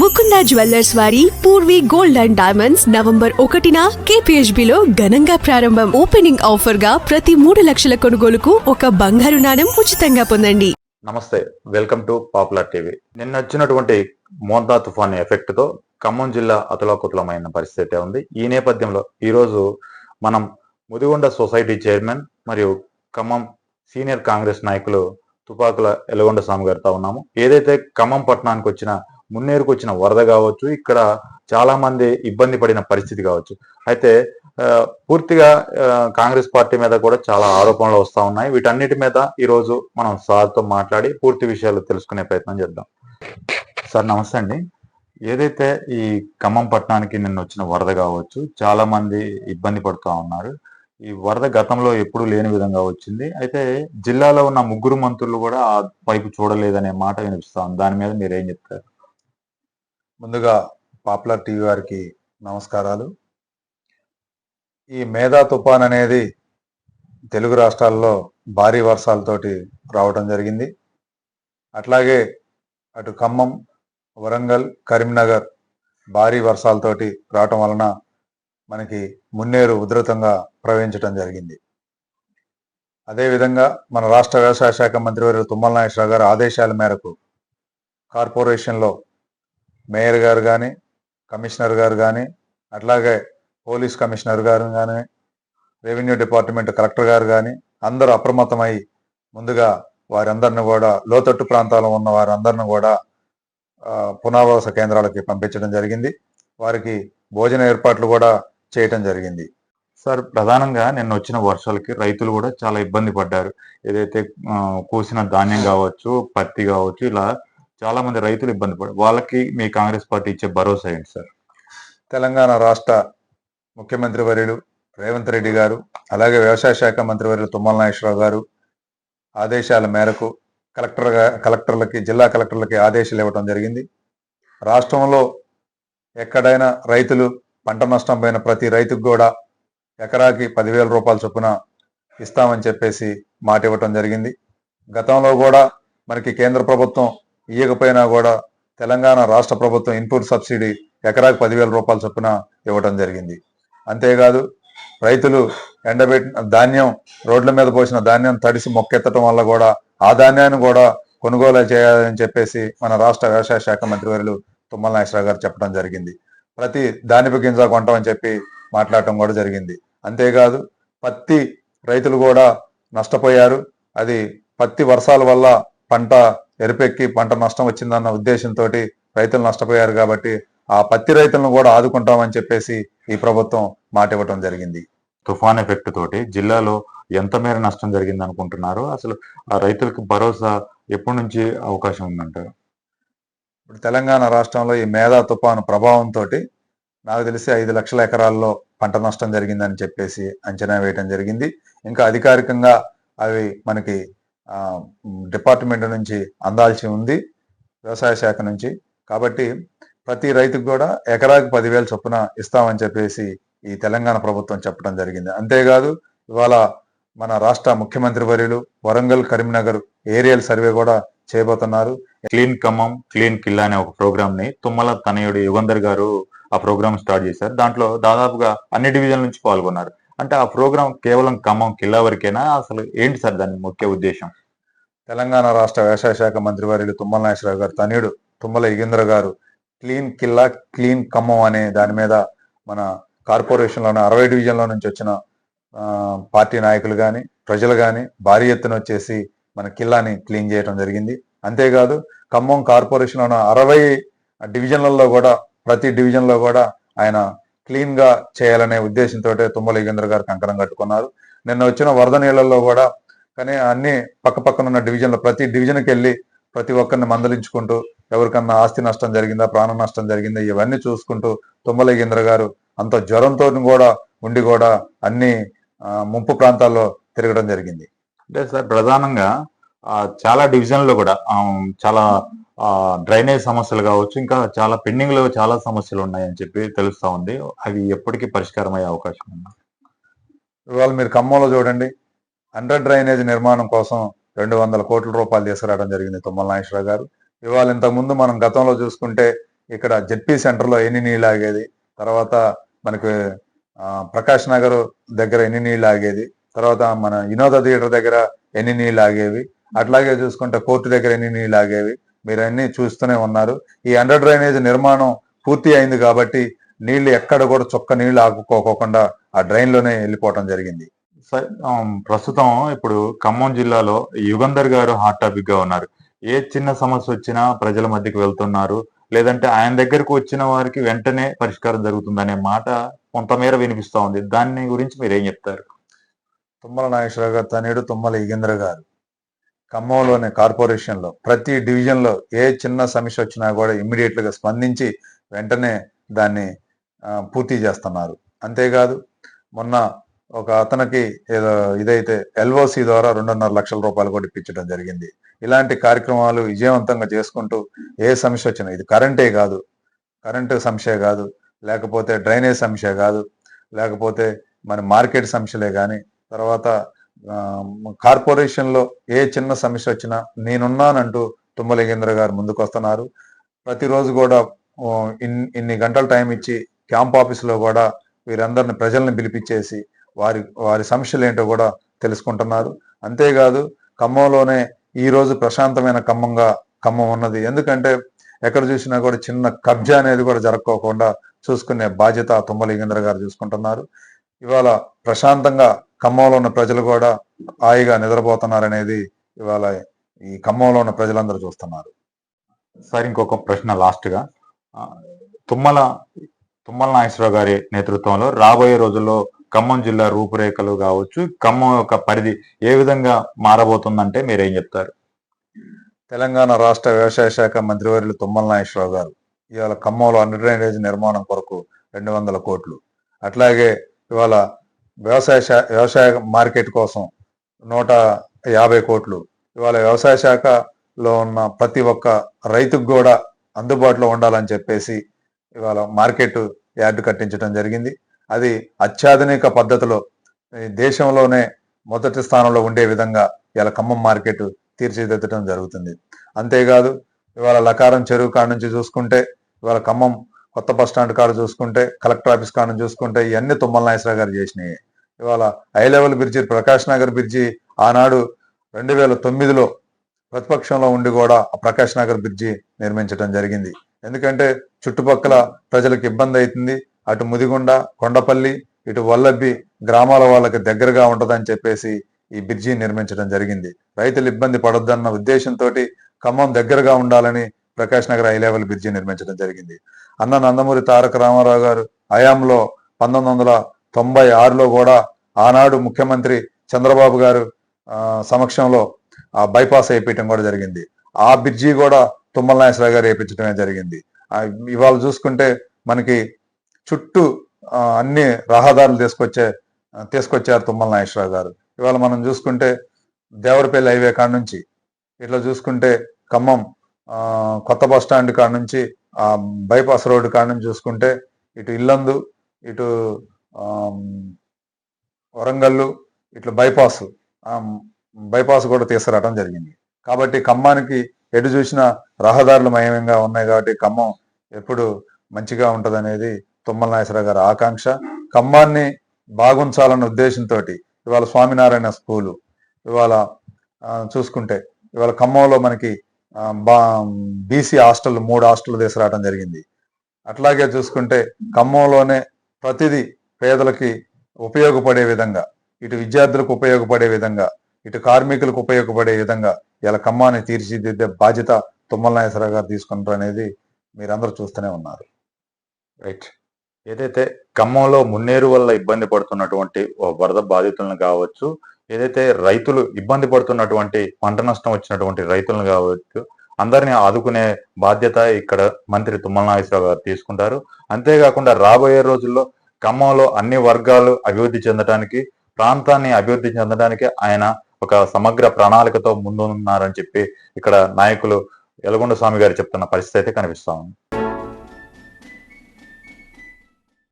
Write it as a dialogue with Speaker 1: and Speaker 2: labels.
Speaker 1: Mukunda jewellers వారి Purvi gold and diamonds November 1న KPHB లో ఘనంగా ప్రారంభం. ఓపెనింగ్ ఆఫర్ గా ప్రతి 3 లక్షల కొనుగోలుకు ఒక బంగారు నాణెం ఉచితంగా పొందండి.
Speaker 2: నమస్తే, వెల్కమ్ టు పాపులర్ టీవీ. నిన్న వచ్చినటువంటి మోంతా తుఫాన్ ఎఫెక్ట్ తో ఖమ్మం జిల్లా అతలాకుతలమైన పరిస్థితి ఉంది. ఈ నేపథ్యంలో ఈరోజు మనం ముదిగొండ సొసైటీ చైర్మన్ మరియు ఖమ్మం సీనియర్ కాంగ్రెస్ నాయకులు తుపాకుల ఎలగొండ స్వామి గారితో ఉన్నాము. ఏదైతే ఖమ్మం పట్టణానికి వచ్చిన మున్నేరుకు వచ్చిన వరద కావచ్చు, ఇక్కడ చాలా మంది ఇబ్బంది పడిన పరిస్థితి కావచ్చు, అయితే పూర్తిగా కాంగ్రెస్ పార్టీ మీద కూడా చాలా ఆరోపణలు వస్తా ఉన్నాయి. వీటన్నిటి మీద ఈరోజు మనం సార్తో మాట్లాడి పూర్తి విషయాలు తెలుసుకునే ప్రయత్నం చేద్దాం. సార్ నమస్తే అండి. ఏదైతే ఈ ఖమ్మం పట్టణానికి నిన్న వచ్చిన వరద కావచ్చు, చాలా మంది ఇబ్బంది పడుతూ ఉన్నారు. ఈ వరద గతంలో ఎప్పుడూ లేని విధంగా వచ్చింది. అయితే జిల్లాలో ఉన్న 3 మంత్రులు కూడా ఆ వైపు చూడలేదనే మాట వినిపిస్తాం. దాని మీద మీరు ఏం చెప్తారు?
Speaker 3: ముందుగా పాపులర్ టీవీ వారికి నమస్కారాలు. ఈ మేధా తుఫాన్ అనేది తెలుగు రాష్ట్రాల్లో భారీ వర్షాలతోటి రావడం జరిగింది. అట్లాగే అటు ఖమ్మం, వరంగల్, కరీంనగర్ భారీ వర్షాలతోటి రావటం వలన మనకి మున్నేరు ఉధృతంగా ప్రవహించడం జరిగింది. అదేవిధంగా మన రాష్ట్ర వ్యవసాయ శాఖ మంత్రివర్యులు తుమ్మల నాగేశ్వరరావు గారి ఆదేశాల మేరకు కార్పొరేషన్లో మేయర్ గారు కానీ, కమిషనర్ గారు కానీ, అట్లాగే పోలీస్ కమిషనర్ గారు కానీ, రెవెన్యూ డిపార్ట్మెంట్ కలెక్టర్ గారు కానీ అందరూ అప్రమత్తమై ముందుగా వారందరిని కూడా లోతట్టు ప్రాంతాల్లో ఉన్న వారందరిని కూడా పునరావాస కేంద్రాలకి పంపించడం జరిగింది. వారికి భోజన ఏర్పాట్లు కూడా చేయటం జరిగింది.
Speaker 2: సార్, ప్రధానంగా నిన్న వచ్చిన వర్షాలకి రైతులు కూడా చాలా ఇబ్బంది పడ్డారు. ఏదైతే కోసిన ధాన్యం కావచ్చు, పత్తి కావచ్చు, ఇలా చాలా మంది రైతులు ఇబ్బంది పడ్డారు. వాళ్ళకి మీ కాంగ్రెస్ పార్టీ ఇచ్చే భరోసా ఏంటి సార్?
Speaker 3: తెలంగాణ రాష్ట్ర ముఖ్యమంత్రి వర్యులు రేవంత్ రెడ్డి గారు, అలాగే వ్యవసాయ శాఖ మంత్రి వర్యులు తుమ్మల నాగేశ్వరరావు గారు ఆదేశాల మేరకు కలెక్టర్లకి, జిల్లా కలెక్టర్లకి ఆదేశాలు ఇవ్వడం జరిగింది. రాష్ట్రంలో ఎక్కడైనా రైతులు పంట నష్టం పోయిన ప్రతి రైతుకు కూడా ఎకరాకి 10,000 రూపాయల చొప్పున ఇస్తామని చెప్పేసి మాట ఇవ్వటం జరిగింది. గతంలో కూడా మనకి కేంద్ర ప్రభుత్వం ఇవ్వకపోయినా కూడా తెలంగాణ రాష్ట్ర ప్రభుత్వం ఇన్పుట్ సబ్సిడీ ఎకరాకి 10,000 రూపాయల చొప్పున ఇవ్వటం జరిగింది. అంతేకాదు రైతులు ఎండబెట్టిన ధాన్యం, రోడ్ల మీద పోసిన ధాన్యం తడిసి మొక్కెత్తడం వల్ల కూడా ఆ ధాన్యాన్ని కూడా కొనుగోలు చేయాలని చెప్పేసి మన రాష్ట్ర వ్యవసాయ శాఖ మంత్రివర్యులు తుమ్మల నాగేశ్వరరావు గారు చెప్పడం జరిగింది. ప్రతి ధాన్యపు గింజ కొంటామని చెప్పి మాట్లాడటం కూడా జరిగింది. అంతేకాదు పత్తి రైతులు కూడా నష్టపోయారు. అది పత్తి వర్షాల వల్ల పంట ఎరుపెక్కి పంట నష్టం వచ్చిందన్న ఉద్దేశంతో రైతులు నష్టపోయారు. కాబట్టి ఆ పత్తి రైతులను కూడా ఆదుకుంటామని చెప్పేసి ఈ ప్రభుత్వం మాట ఇవ్వటం జరిగింది.
Speaker 2: తుఫాన్ ఎఫెక్ట్ తోటి జిల్లాలో ఎంత మేర నష్టం జరిగింది అనుకుంటున్నారు? అసలు ఆ రైతులకు భరోసా ఎప్పటి నుంచి అవకాశం ఉందంటారు?
Speaker 3: ఇప్పుడు తెలంగాణ రాష్ట్రంలో ఈ మేధా తుఫాను ప్రభావంతో నాకు తెలిసి 5 లక్షల ఎకరాల్లో పంట నష్టం జరిగిందని చెప్పేసి అంచనా వేయడం జరిగింది. ఇంకా అధికారికంగా అవి మనకి డిపార్ట్మెంట్ నుంచి అందాల్సి ఉంది, వ్యవసాయ శాఖ నుంచి. కాబట్టి ప్రతి రైతుకు కూడా ఎకరాకి 10,000 చొప్పున ఇస్తామని చెప్పేసి ఈ తెలంగాణ ప్రభుత్వం చెప్పడం జరిగింది. అంతేకాదు ఇవాళ మన రాష్ట్ర ముఖ్యమంత్రి వర్యులు వరంగల్, కరీంనగర్ ఏరియల్ సర్వే కూడా చేయబోతున్నారు.
Speaker 2: క్లీన్ ఖమ్మం, క్లీన్ కిల్లా అనే ఒక ప్రోగ్రామ్ ని తుమ్మల తనయుడు యుగంధర్ గారు ఆ ప్రోగ్రామ్ స్టార్ట్ చేశారు. దాంట్లో దాదాపుగా అన్ని డివిజన్ల నుంచి పాల్గొన్నారు. అంటే ఆ ప్రోగ్రామ్ కేవలం ఖమ్మం కిల్లా వరకేనా? అసలు ఏంటి సార్ దాని ముఖ్య ఉద్దేశం?
Speaker 3: తెలంగాణ రాష్ట్ర వ్యవసాయ శాఖ మంత్రి వర్యులు తుమ్మల నాగేశ్వరరావు గారు తనయుడు తుమ్మల యుగేంద్ర గారు క్లీన్ కిల్లా, క్లీన్ ఖమ్మం అనే దాని మీద మన కార్పొరేషన్లోని 60 డివిజన్ల నుంచి వచ్చిన పార్టీ నాయకులు కానీ, ప్రజలు కానీ భారీ ఎత్తున వచ్చేసి మన కిల్లాని క్లీన్ చేయడం జరిగింది. అంతేకాదు ఖమ్మం కార్పొరేషన్లోని 60 డివిజన్లలో కూడా ప్రతి డివిజన్లో కూడా ఆయన క్లీన్ గా చేయాలనే ఉద్దేశంతో తుమ్మల యుగేంద్ర గారు కంకణం కట్టుకున్నారు. నిన్న వచ్చిన వరద నీళ్లలో కూడా కానీ అన్ని పక్కన ఉన్న డివిజన్లో ప్రతి డివిజన్కి వెళ్ళి ప్రతి ఒక్కరిని మందలించుకుంటూ ఎవరికన్నా ఆస్తి నష్టం జరిగిందా, ప్రాణ నష్టం జరిగిందా, ఇవన్నీ చూసుకుంటూ తుమ్మల యుగేంద్ర గారు అంత జ్వరంతో కూడా ఉండి కూడా అన్ని ముంపు ప్రాంతాల్లో తిరగడం జరిగింది.
Speaker 2: అంటే సార్, ప్రధానంగా చాలా డివిజన్లో కూడా చాలా డ్రైనేజ్ సమస్యలు కావచ్చు, ఇంకా చాలా పెండింగ్ లో చాలా సమస్యలు ఉన్నాయని చెప్పి తెలుస్తా ఉంది. అవి ఎప్పటికీ పరిష్కారం అయ్యే అవకాశం ఉంది?
Speaker 3: ఇవాళ మీరు ఖమ్మంలో చూడండి, అండర్ డ్రైనేజ్ నిర్మాణం కోసం 200 కోట్ల రూపాయలు తీసుకురావడం జరిగింది తుమ్మల నాగేశ్వరరావు గారు. ఇవాళ ఇంతకుముందు మనం గతంలో చూసుకుంటే ఇక్కడ జెడ్పీ సెంటర్లో ఎన్ని నీళ్ళు ఆగేది, తర్వాత మనకి ప్రకాష్ నగర్ దగ్గర ఎన్ని నీళ్ళు ఆగేది, తర్వాత మన వినోద థియేటర్ దగ్గర ఎన్ని నీళ్ళు ఆగేవి, అట్లాగే చూసుకుంటే కోర్టు దగ్గర ఎన్ని నీళ్ళు ఆగేవి, మీరు అన్ని చూస్తూనే ఉన్నారు. ఈ అండర్ డ్రైనేజ్ నిర్మాణం పూర్తి అయింది కాబట్టి నీళ్లు ఎక్కడ కూడా చుక్క నీళ్లు ఆగుకోకుండా ఆ డ్రైన్ లోనే వెళ్ళిపోవటం జరిగింది.
Speaker 2: ప్రస్తుతం ఇప్పుడు ఖమ్మం జిల్లాలో యుగంధర్ గారు హాట్ టాపిక్ గా ఉన్నారు. ఏ చిన్న సమస్య వచ్చినా ప్రజల మధ్యకి వెళ్తున్నారు, లేదంటే ఆయన దగ్గరకు వచ్చిన వారికి వెంటనే పరిష్కారం జరుగుతుందనే మాట కొంతమేర వినిపిస్తా ఉంది. దాని గురించి మీరు ఏం చెప్తారు?
Speaker 3: తుమ్మల నాగేశ్వరరావు గారు తనయుడు తుమ్మల యుగేంద్ర గారు ఖమ్మంలోని కార్పొరేషన్ లో ప్రతి డివిజన్ లో ఏ చిన్న సమస్య వచ్చినా కూడా ఇమ్మీడియట్ గా స్పందించి వెంటనే దాన్ని పూర్తి చేస్తున్నారు. అంతేకాదు మొన్న ఒక అతనికి ఏదో ఇదైతే ఎల్ఓసి ద్వారా 2.5 లక్షల రూపాయలు కూడా ఇప్పించడం జరిగింది. ఇలాంటి కార్యక్రమాలు విజయవంతంగా చేసుకుంటూ ఏ సమస్య వచ్చినా, ఇది కరెంటు సమస్య కాదు, లేకపోతే డ్రైనేజ్ సమస్య కాదు, లేకపోతే మన మార్కెట్ సమస్యలే కానీ, తర్వాత కార్పొరేషన్ లో ఏ చిన్న సమస్య వచ్చినా నేనున్నానంటూ తుమ్మల యుగేంద్ర గారు ముందుకు వస్తున్నారు. ప్రతిరోజు కూడా ఇన్ని గంటల టైం ఇచ్చి క్యాంప్ ఆఫీసులో కూడా వీరందరిని ప్రజల్ని పిలిపించేసి వారి సమస్యలు ఏంటో కూడా తెలుసుకుంటున్నారు. అంతేకాదు ఖమ్మంలోనే ఈ రోజు ప్రశాంతమైన ఖమ్మం ఉన్నది. ఎందుకంటే ఎక్కడ చూసినా కూడా చిన్న కబ్జా అనేది కూడా జరగకోకుండా చూసుకునే బాధ్యత తుమ్మల యుగేంద్ర గారు చూసుకుంటున్నారు. ఇవాళ ప్రశాంతంగా ఖమ్మంలో ఉన్న ప్రజలు కూడా హాయిగా నిద్రపోతున్నారనేది ఇవాళ ఈ ఖమ్మంలో ఉన్న ప్రజలందరూ చూస్తున్నారు.
Speaker 2: సార్, ఇంకొక ప్రశ్న లాస్ట్ గా, తుమ్మల నాగేశ్వరరావు గారి నేతృత్వంలో రాబోయే రోజుల్లో ఖమ్మం జిల్లా రూపురేఖలు కావచ్చు, ఖమ్మం యొక్క పరిధి ఏ విధంగా మారబోతుందంటే మీరేం చెప్తారు?
Speaker 3: తెలంగాణ రాష్ట్ర వ్యవసాయ శాఖ మంత్రివర్యులు తుమ్మల నాగేశ్వరరావు గారు ఇవాళ ఖమ్మంలో అండర్ డ్రైనేజ్ నిర్మాణం కొరకు 200 కోట్లు, అట్లాగే ఇవాళ వ్యవసాయ మార్కెట్ కోసం 150 కోట్లు, ఇవాళ వ్యవసాయ శాఖలో ఉన్న ప్రతి ఒక్క రైతుకు కూడా అందుబాటులో ఉండాలని చెప్పేసి ఇవాళ మార్కెట్ యార్డు కట్టించడం జరిగింది. అది అత్యాధునిక పద్ధతిలో దేశంలోనే మొదటి స్థానంలో ఉండే విధంగా ఇవాళ ఖమ్మం మార్కెట్ తీర్చిదిద్దడం జరుగుతుంది. అంతేకాదు ఇవాళ లకారం చెరువు కాడ నుంచి చూసుకుంటే, ఇవాళ ఖమ్మం కొత్త బస్ స్టాండ్ కాడ చూసుకుంటే, కలెక్టర్ ఆఫీస్ కాడ నుంచి చూసుకుంటే, ఇవన్నీ తుమ్మల నాగేశ్వరరావు గారు చేసినాయి. ఇవాళ high level bridge Prakash Nagar bridge ఆనాడు 2009లో ప్రతిపక్షంలో ఉండి కూడా ఆ ప్రకాష్ నగర్ బ్రిడ్జి నిర్మించడం జరిగింది. ఎందుకంటే చుట్టుపక్కల ప్రజలకు ఇబ్బంది అవుతుంది, అటు ముదిగొండ, కొండపల్లి, ఇటు వల్లబ్బి గ్రామాల వాళ్ళకి దగ్గరగా ఉంటదని చెప్పేసి ఈ బ్రిడ్జి నిర్మించడం జరిగింది. రైతులు ఇబ్బంది పడొద్దన్న ఉద్దేశంతో ఖమ్మం దగ్గరగా ఉండాలని Prakash Nagar high level bridge నిర్మించడం జరిగింది. అన్న నందమూరి తారక రామారావు గారు హయాంలో 1996లో కూడా ఆనాడు ముఖ్యమంత్రి చంద్రబాబు గారు సమక్షంలో ఆ బైపాస్ వేయించడం కూడా జరిగింది. ఆ బ్రిడ్జి కూడా తుమ్మల నాగేశ్వరరావు గారు వేయించడమే జరిగింది. ఇవాళ చూసుకుంటే మనకి చుట్టూ అన్ని రహదారులు తీసుకొచ్చారు తుమ్మల నాగేశ్వరరావు గారు. ఇవాళ మనం చూసుకుంటే దేవరపల్లి హైవే కాడ నుంచి ఇట్లా చూసుకుంటే ఖమ్మం కొత్త బస్ స్టాండ్ కాడ నుంచి ఆ బైపాస్ రోడ్డు కాడ నుంచి చూసుకుంటే ఇటు ఇల్లందు, ఇటు వరంగల్లు, ఇట్లా బైపాస్ కూడా తీసుకురావడం జరిగింది. కాబట్టి ఖమ్మానికి ఎటు చూసినా రహదారులు మయంగా ఉన్నాయి కాబట్టి ఖమ్మం ఎప్పుడు మంచిగా ఉంటదనేది తుమ్మల నాగేశ్వరరావు గారి ఆకాంక్ష. ఖమ్మాన్ని బాగుంచాలన్న ఉద్దేశంతో ఇవాళ స్వామినారాయణ స్కూలు ఇవాళ చూసుకుంటే ఇవాళ ఖమ్మంలో మనకి బీసీ హాస్టల్ 3 హాస్టల్ తీసుకురావడం జరిగింది. అట్లాగే చూసుకుంటే ఖమ్మంలోనే ప్రతిదీ పేదలకి ఉపయోగపడే విధంగా, ఇటు విద్యార్థులకు ఉపయోగపడే విధంగా, ఇటు కార్మికులకు ఉపయోగపడే విధంగా ఇలా ఖమ్మాన్ని తీర్చిదిద్దే బాధ్యత తుమ్మల నాగేశ్వరరావు గారు తీసుకుంటారు అనేది మీరందరూ చూస్తూనే ఉన్నారు.
Speaker 2: రైట్. ఏదైతే ఖమ్మంలో మున్నేరు వల్ల ఇబ్బంది పడుతున్నటువంటి వరద బాధితులను కావచ్చు, ఏదైతే రైతులు ఇబ్బంది పడుతున్నటువంటి పంట నష్టం వచ్చినటువంటి రైతులను కావచ్చు, అందరినీ ఆదుకునే బాధ్యత ఇక్కడ మంత్రి తుమ్మల నాగేశ్వరరావు గారు తీసుకుంటారు. అంతేకాకుండా రాబోయే రోజుల్లో ఖమ్మంలో అన్ని వర్గాలు అభివృద్ధి చెందడానికి, ప్రాంతాన్ని అభివృద్ధి చెందడానికి ఆయన ఒక సమగ్ర ప్రణాళికతో ముందున్నారని చెప్పి ఇక్కడ నాయకులు యలగొండ స్వామి గారు చెప్తున్న పరిస్థితి అయితే కనిపిస్తా ఉంది.